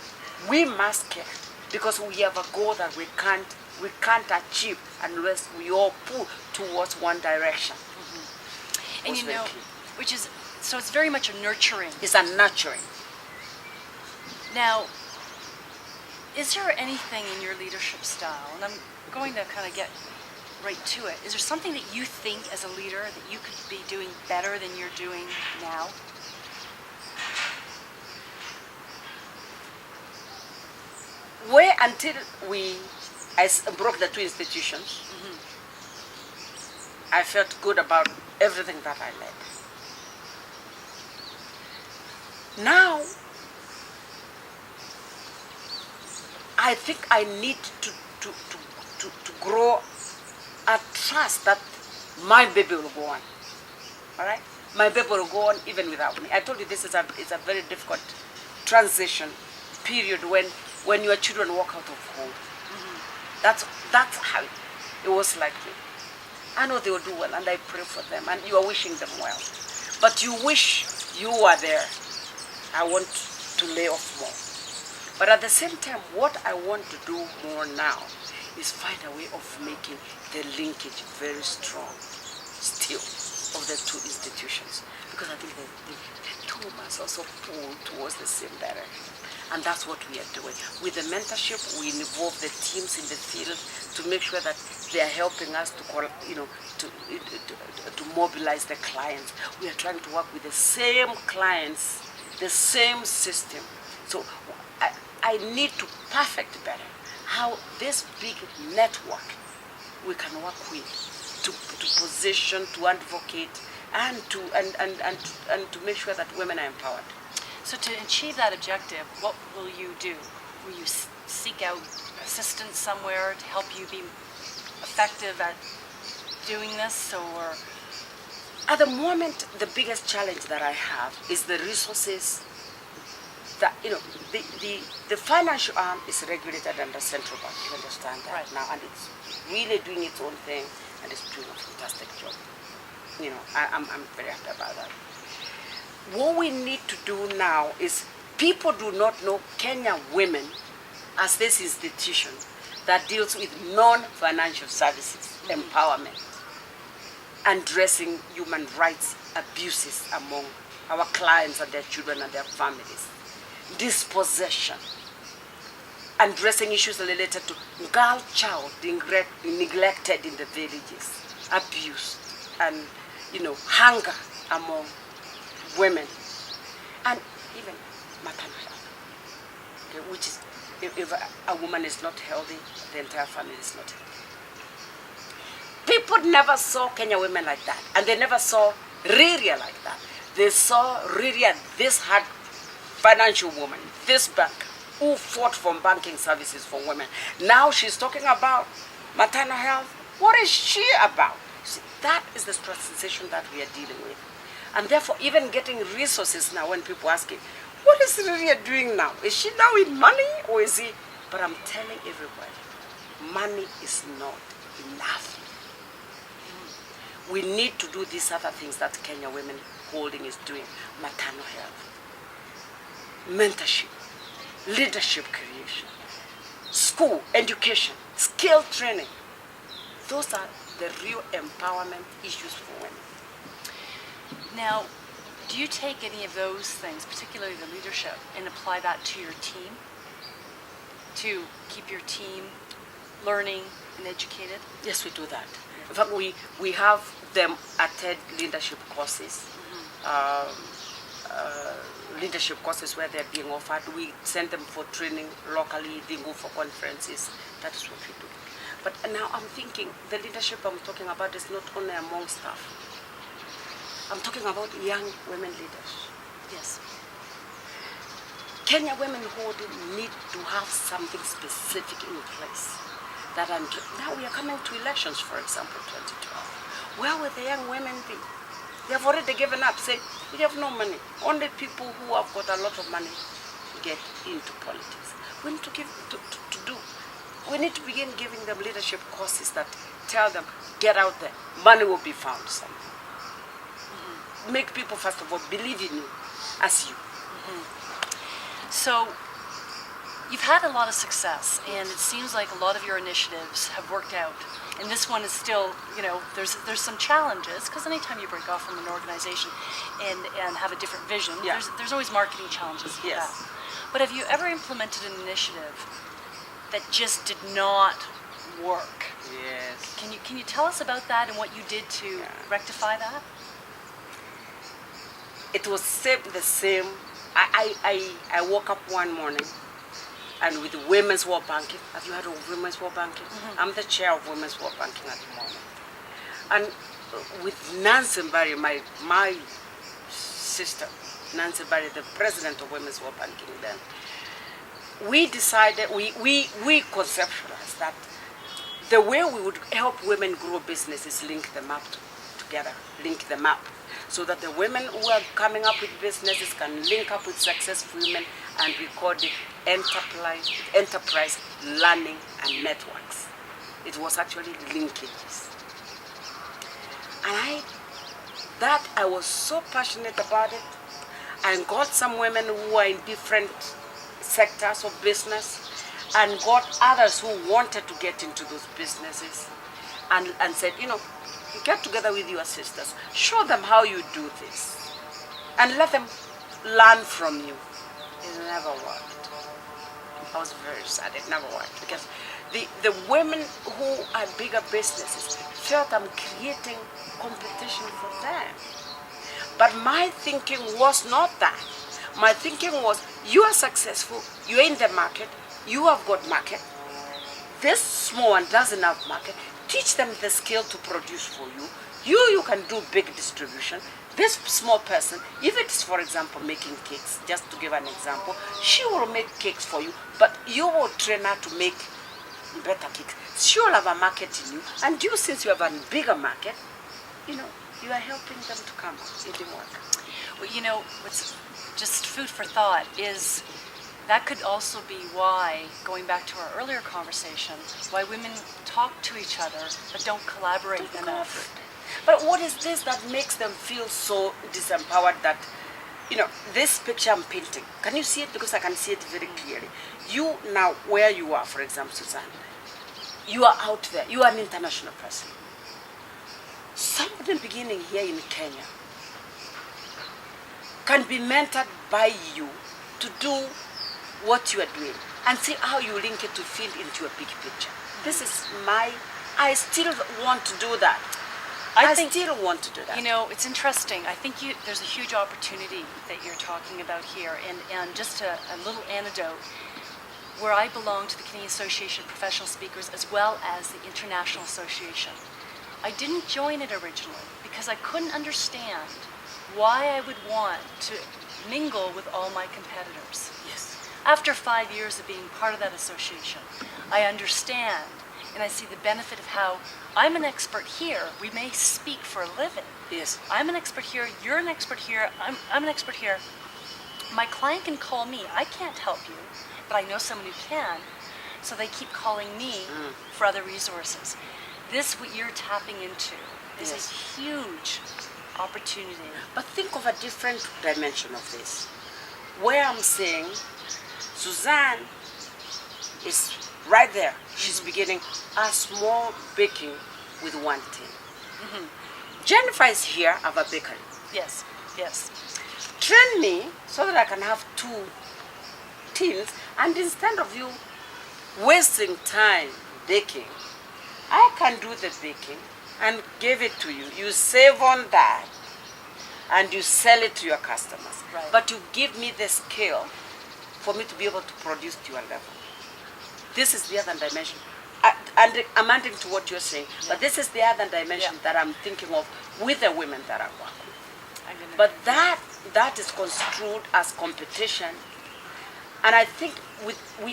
we must care, because we have a goal that we can't achieve unless we all pull towards one direction. And so it's very much a nurturing. It's a nurturing. Now, is there anything in your leadership style, and I'm going to kind of get right to it, is there something that you think as a leader that you could be doing better than you're doing now? Where until I broke the two institutions, I felt good about everything that I led. Now, I think I need to grow a trust that my baby will go on. All right? My baby will go on even without me. I told you this is a very difficult transition period when your children walk out of home. That's how it was like me. I know they will do well, and I pray for them, and you are wishing them well. But you wish you were there. I want to lay off more. But at the same time, what I want to do more now is find a way of making the linkage very strong still of the two institutions. Because I think the two must also pull towards the same direction. And that's what we are doing. With the mentorship, we involve the teams in the field to make sure that they are helping us to mobilize the clients. We are trying to work with the same clients, the same system. So I need to perfect better how this big network we can work with to position, to advocate, and to make sure that women are empowered. So to achieve that objective, what will you do? Will you seek out assistance somewhere to help you be effective at doing this, or? At the moment, the biggest challenge that I have is the resources. That the financial arm is regulated under central bank. You understand that right now, and it's really doing its own thing, and it's doing a fantastic job. I'm very happy about that. What we need to do now is, people do not know Kenya Women as this institution that deals with non-financial services, empowerment, addressing human rights abuses among our clients and their children and their families, dispossession, addressing issues related to girl child neglected in the villages, abuse, and hunger among women, and even maternal health. Okay, which is, if a woman is not healthy, the entire family is not healthy. People never saw Kenya Women like that, and they never saw Riria like that. They saw Riria, this hard financial woman, this bank, who fought for banking services for women. Now she's talking about maternal health. What is she about? See, that is the transition that we are dealing with. And therefore, even getting resources now, when people ask it, what is Riria doing now? Is she now in money, or is he? But I'm telling everybody, money is not enough. We need to do these other things that Kenya Women Holding is doing: maternal health, mentorship, leadership creation, school, education, skill training. Those are the real empowerment issues for women. Now, do you take any of those things, particularly the leadership, and apply that to your team? To keep your team learning and educated? Yes, we do that. In fact, we have them attend leadership courses. Leadership courses where they're being offered. We send them for training locally, they go for conferences. That is what we do. But now I'm thinking, the leadership I'm talking about is not only among staff. I'm talking about young women leaders. Yes. Kenya Women Holding need to have something specific in place. Now we are coming to elections, for example, 2012. Where will the young women be? They have already given up. Say, we have no money. Only people who have got a lot of money get into politics. We need to give to do. We need to begin giving them leadership courses that tell them, get out there. Money will be found somewhere. Make people, first of all, believe in you as you. So you've had a lot of success, and it seems like a lot of your initiatives have worked out. And this one is still, there's some challenges, because anytime you break off from an organization and have a different vision, there's always marketing challenges. Yes. But have you ever implemented an initiative that just did not work? Yes. Can you tell us about that and what you did to rectify that? It was the same. I woke up one morning and with Women's World Banking. Have you heard of Women's World Banking? I'm the chair of Women's World Banking at the moment. And with Nancy Barry, my sister, Nancy Barry, the president of Women's World Banking then, we decided, we conceptualized that the way we would help women grow businesses, link them up together, link them up, so that the women who are coming up with businesses can link up with successful women, and we called it enterprise learning and networks. It was actually linkages. And I was so passionate about it, and got some women who are in different sectors of business, and got others who wanted to get into those businesses, and said, get together with your sisters, show them how you do this, and let them learn from you. It never worked. I was very sad. It never worked, because the women who are bigger businesses felt I'm creating competition for them. But my thinking was not that. My thinking was, you are successful, you are in the market, you have got market. This small one doesn't have market. Teach them the skill to produce for you. You can do big distribution. This small person, if it's, for example, making cakes, just to give an example, she will make cakes for you, but you will train her to make better cakes. She will have a market in you, and you, since you have a bigger market, you are helping them to come up in the work. Well, what's just food for thought is that could also be why, going back to our earlier conversation, why women talk to each other but don't collaborate enough. But what is this that makes them feel so disempowered that, this picture I'm painting, can you see it? Because I can see it very clearly. You now, where you are, for example, Suzanne, you are out there, you are an international person. Some of them beginning here in Kenya can be mentored by you to do what you are doing, and see how you link it to fit into a big picture. This is I still want to do that. I still want to do that. It's interesting. I think there's a huge opportunity that you're talking about here, and just a little anecdote. Where I belong to the Canadian Association of Professional Speakers as well as the International Association. I didn't join it originally because I couldn't understand why I would want to mingle with all my competitors. Yes. After 5 years of being part of that association, I understand and I see the benefit of how I'm an expert here. We may speak for a living. Yes. I'm an expert here, you're an expert here, I'm an expert here. My client can call me. I can't help you, but I know someone who can. So they keep calling me for other resources. This, what you're tapping into, is a huge opportunity. But think of a different dimension of this. Where I'm saying, Suzanne is right there. She's beginning a small baking with one tin. Jennifer is here, I have a bakery. Yes, yes. Train me so that I can have 2 tins, and instead of you wasting time baking, I can do the baking and give it to you. You save on that and you sell it to your customers. Right. But you give me the skill for me to be able to produce to your level. This is the other dimension. And I'm adding to what you're saying, but this is the other dimension that I'm thinking of with the women that I work with. But that is construed as competition. And I think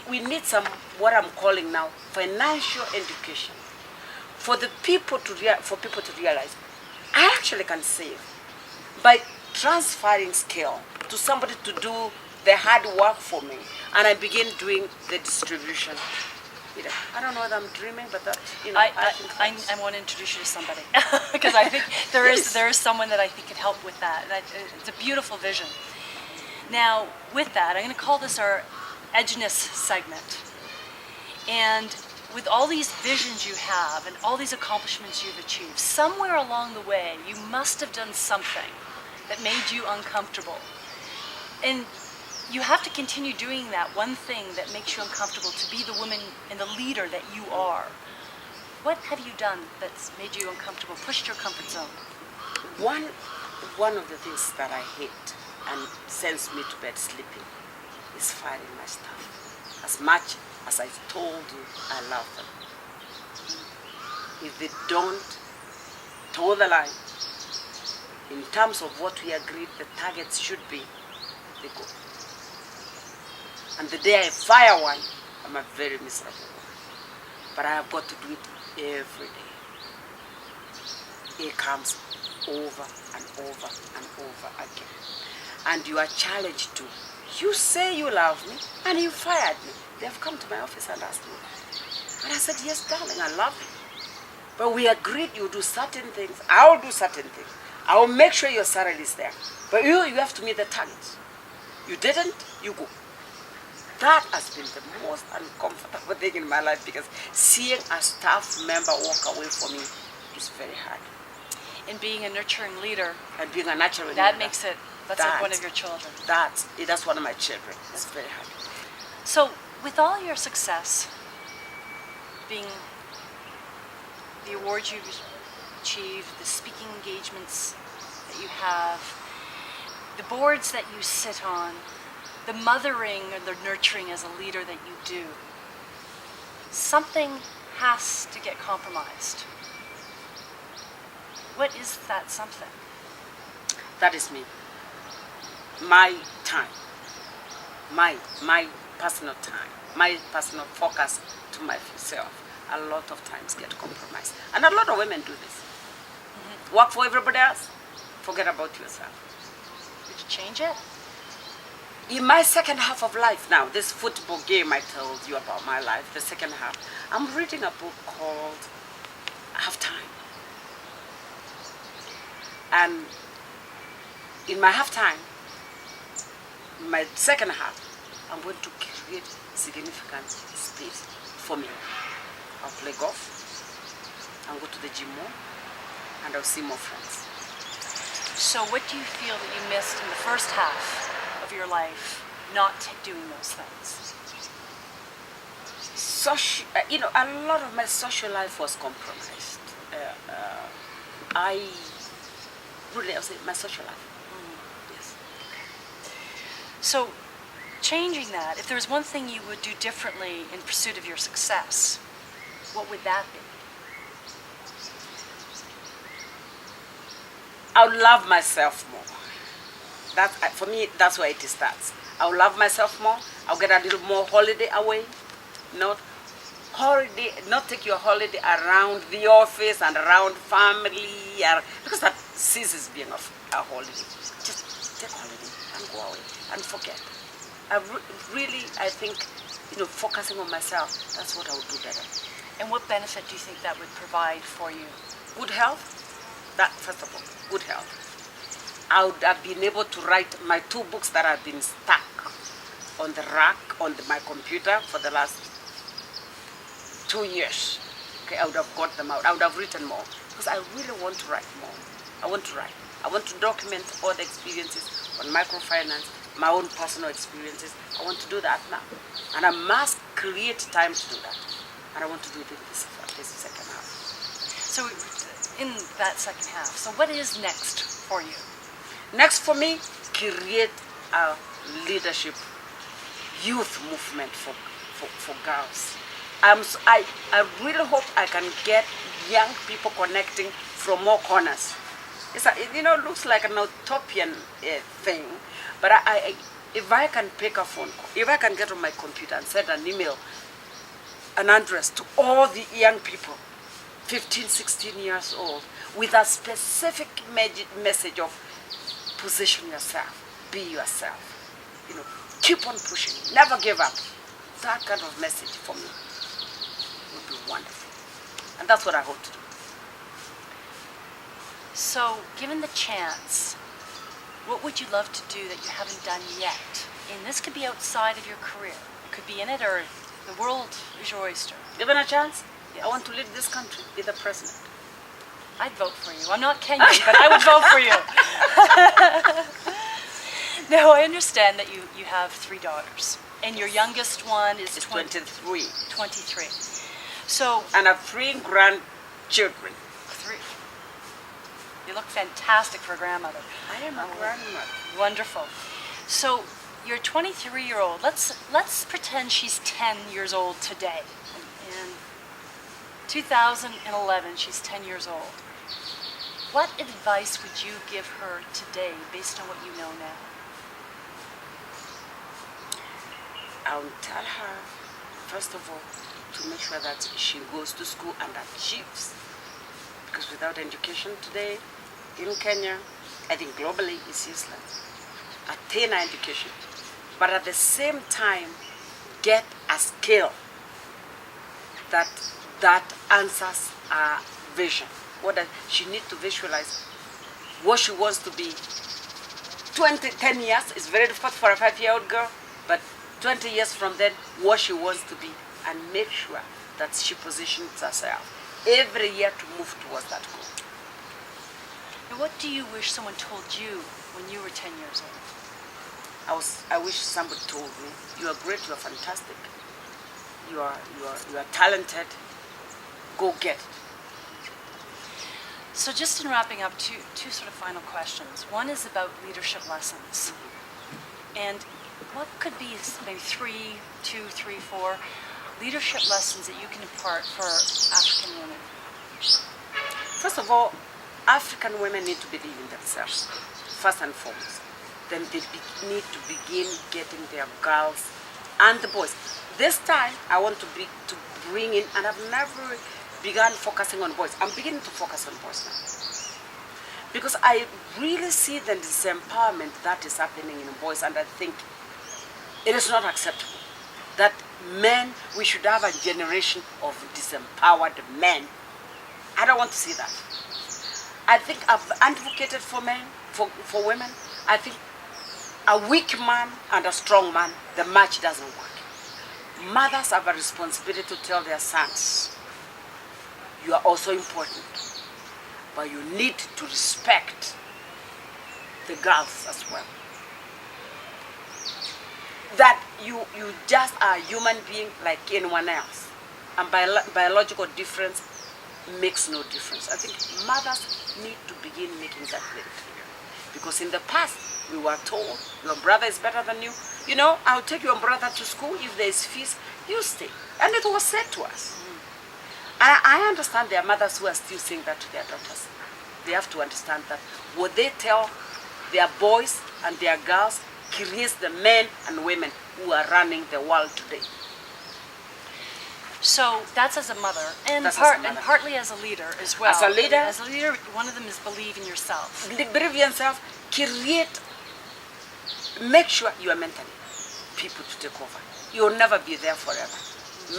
we need some, what I'm calling now, financial education for people to realize I actually can save. by transferring skill to somebody to do the hard work for me, and I begin doing the distribution. I don't know whether I'm dreaming, but that, I want to introduce you to somebody because I think there is someone that I think could help with that. It's a beautiful vision. Now, with that, I'm going to call this our edginess segment. And with all these visions you have and all these accomplishments you've achieved, somewhere along the way, you must have done something that made you uncomfortable. And you have to continue doing that one thing that makes you uncomfortable to be the woman and the leader that you are. What have you done that's made you uncomfortable, pushed your comfort zone? One of the things that I hate and sends me to bed sleeping is firing my staff. As much as I told you I love them, if they don't toe the line in terms of what we agreed the targets should be, they go. And the day I fire one, I'm a very miserable one. But I have got to do it every day. It comes over and over and over again. And you are challenged to. You say you love me, and you fired me. They have come to my office and asked me. And I said, yes, darling, I love you. But we agreed you do certain things. I'll do certain things. I'll make sure your salary is there. But you have to meet the targets. You didn't, you go. That has been the most uncomfortable thing in my life, because seeing a staff member walk away from me is very hard. And being a nurturing leader. And being a nurturing leader. That makes it, that's like one of your children. That's one of my children. It's very hard. So, with all your success, being the awards you've achieved, the speaking engagements that you have, the boards that you sit on, the mothering or the nurturing as a leader that you do, something has to get compromised. What is that something? That is me. My time. My personal time. My personal focus to myself. A lot of times get compromised. And a lot of women do this. Mm-hmm. Work for everybody else. Forget about yourself. Did you change it? In my second half of life now, this football game I told you about my life, the second half, I'm reading a book called Halftime. And in my halftime, my second half, I'm going to create significant space for me. I'll play golf, I'll go to the gym more, and I'll see more friends. So what do you feel that you missed in the first half of your life, not doing those things? A lot of my social life was compromised. I'll say my social life. Yes. So, changing that, if there was one thing you would do differently in pursuit of your success, what would that be? I would love myself more. For me, that's where it starts. I'll love myself more. I'll get a little more holiday away. Not take your holiday around the office and around family, because that ceases being a holiday. Just take holiday and go away and forget. I think, focusing on myself, that's what I would do better. And what benefit do you think that would provide for you? Good health. That, first of all, good health. I would have been able to write my 2 books that have been stuck on the rack on my computer for the last 2 years. Okay, I would have got them out. I would have written more, because I really want to write more. I want to write. I want to document all the experiences on microfinance, my own personal experiences. I want to do that now. And I must create time to do that. And I want to do it in this second half. So in that second half, so what is next for you? Next for me, create a leadership youth movement for girls. I really hope I can get young people connecting from more corners. It looks like an utopian thing, but if I can pick a phone call, if I can get on my computer and send an email, an address to all the young people, 15, 16 years old, with a specific message of position yourself, be yourself. You know, keep on pushing, never give up. That kind of message for me would be wonderful. And that's what I hope to do. So, given the chance, what would you love to do that you haven't done yet? And this could be outside of your career. It could be in it, or the world is your oyster. Given a chance, Yes. I want to lead this country, be the president. I'd vote for you. I'm not Kenyan, but I would vote for you. Now, I understand that you have 3 daughters, and your youngest one is It's 23. 23. So, And I have 3 grandchildren. 3. You look fantastic for a grandmother. I am a grandmother. Wonderful. So, your 23-year-old, let's pretend she's 10 years old today. In 2011, she's 10 years old. What advice would you give her today based on what you know now? I will tell her, first of all, to make sure that she goes to school and achieves. Because without education today, in Kenya, I think globally, it's useless. Attain an education. But at the same time, get a skill that answers her vision. She needs to visualize what she wants to be. 10 years is very difficult for a 5-year-old girl, but 20 years from then, what she wants to be, and make sure that she positions herself every year to move towards that goal. And what do you wish someone told you when you were 10 years old? I wish somebody told me, you are great, you are fantastic, you are talented, go get it. So just in wrapping up, two sort of final questions. One is about leadership lessons. And what could be maybe 2, 3, 4 leadership lessons that you can impart for African women? First of all, African women need to believe in themselves, first and foremost. Then they need to begin getting their girls and the boys. This time, I want to bring in, and I've never begun focusing on boys. I'm beginning to focus on boys now. Because I really see the disempowerment that is happening in boys, and I think it is not acceptable that men, we should have a generation of disempowered men. I don't want to see that. I think I've advocated for men, for women. I think a weak man and a strong man, the match doesn't work. Mothers have a responsibility to tell their sons, you are also important, but you need to respect the girls as well. That you just are a human being like anyone else. And biological difference makes no difference. I think mothers need to begin making that very clear. Because in the past, we were told, your brother is better than you. You know, I'll take your brother to school. If there is fees, you stay. And it was said to us. I understand there are mothers who are still saying that to their daughters. They have to understand that what they tell their boys and their girls creates the men and women who are running the world today. So that's as a mother, and partly as a leader as well. As a leader? As a leader, one of them is believe in yourself. Believe in yourself, make sure you are mentoring people to take over. You will never be there forever.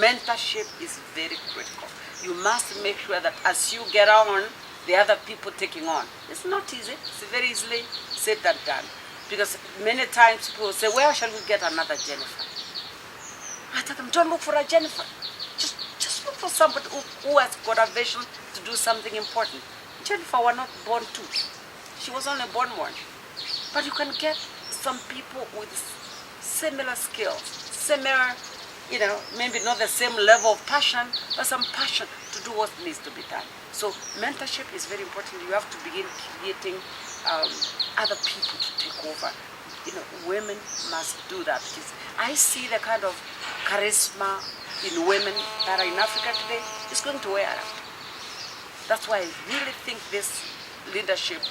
Mentorship is very critical. You must make sure that as you get on, the other people taking on. It's not easy. It's very easily said than done. Because many times people say, where shall we get another Jennifer? I tell them, don't look for a Jennifer. Just look for somebody who has got a vision to do something important. Jennifer was not born two. She was only born one. But you can get some people with similar skills, similar, maybe not the same level of passion, but some passion to do what needs to be done. So mentorship is very important. You have to begin creating other people to take over. Women must do that. I see the kind of charisma in women that are in Africa today is going to wear out. That's why I really think this leadership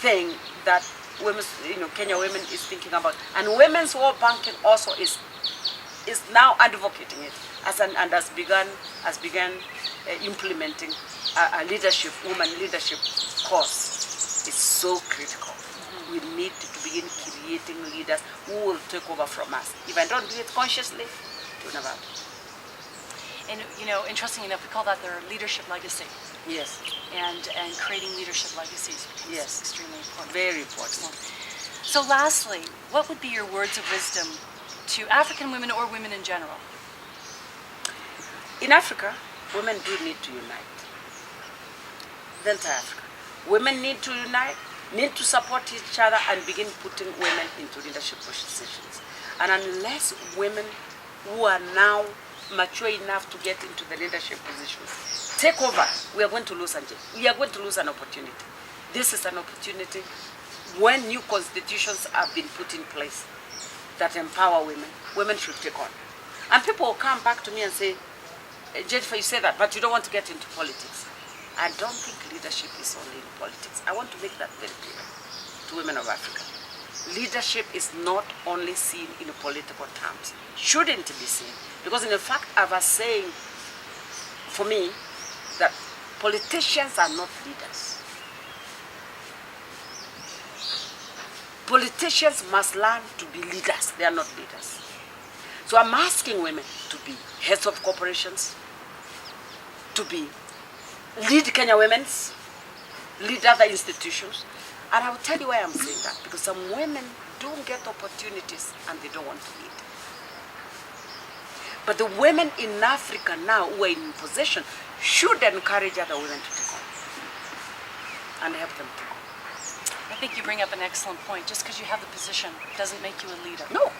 thing that women, Kenya women is thinking about, and Women's World Banking also is now advocating it and has begun implementing a woman leadership course. It's so critical. we need to begin creating leaders who will take over from us. If I don't do it consciously, it will never happen. And you know, interesting enough, we call that their leadership legacy. Yes, And creating leadership legacies becomes Yes. extremely important. very important. So lastly, what would be your words of wisdom to African women or women in general? In Africa, women do need to unite. The entire Africa. Women need to unite, need to support each other and begin putting women into leadership positions. And unless women who are now mature enough to get into the leadership positions take over, we are going to lose an opportunity. This is an opportunity when new constitutions have been put in place that empower women. Women should take on. And people will come back to me and say, Jennifer, you say that, but you don't want to get into politics. I don't think leadership is only in politics. I want to make that very clear to women of Africa. Leadership is not only seen in political terms. Shouldn't be seen. Because in fact, I was saying, for me, that politicians are not leaders. Politicians must learn to be leaders. They are not leaders. So I'm asking women to be heads of corporations, to be lead Kenya Women's, lead other institutions. And I will tell you why I'm saying that. Because some women don't get opportunities and they don't want to lead. But the women in Africa now who are in position should encourage other women to take on and help them take on. I think you bring up an excellent point. Just because you have the position doesn't make you a leader. No.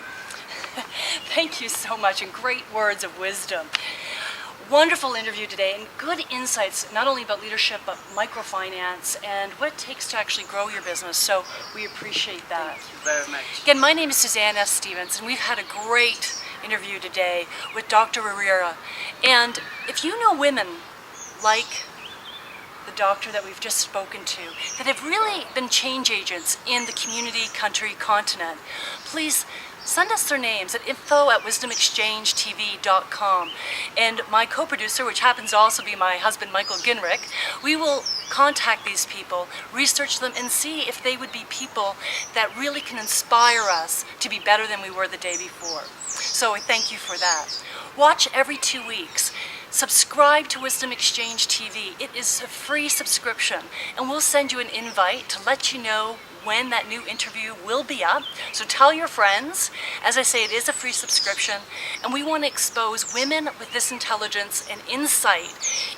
Thank you so much, and great words of wisdom. Wonderful interview today, and good insights, not only about leadership, but microfinance and what it takes to actually grow your business. So we appreciate that. Thank you very much. Again, my name is Suzanne S. Stevens, and we've had a great interview today with Dr. Riria. And if you know women like the doctor that we've just spoken to, that have really been change agents in the community, country, continent, please send us their names at info@wisdomexchangetv.com. And my co-producer, which happens to also be my husband, Michael Ginrick, we will contact these people, research them, and see if they would be people that really can inspire us to be better than we were the day before. So I thank you for that. Watch every 2 weeks. Subscribe to Wisdom Exchange TV. It is a free subscription, and we'll send you an invite to let you know when that new interview will be up. So tell your friends. As I say, it is a free subscription, and we want to expose women with this intelligence and insight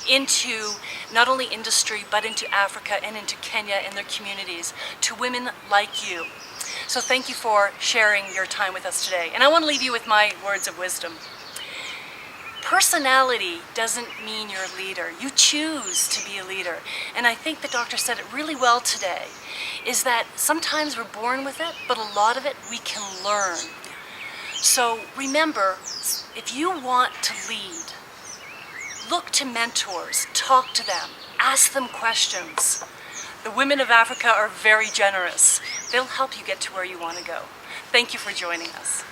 into not only industry, but into Africa and into Kenya and their communities, to women like you. So thank you for sharing your time with us today. And I want to leave you with my words of wisdom. Personality doesn't mean you're a leader. You choose to be a leader. And I think the doctor said it really well today, is that sometimes we're born with it, but a lot of it we can learn. So remember, if you want to lead, look to mentors, talk to them, ask them questions. The women of Africa are very generous. They'll help you get to where you want to go. Thank you for joining us.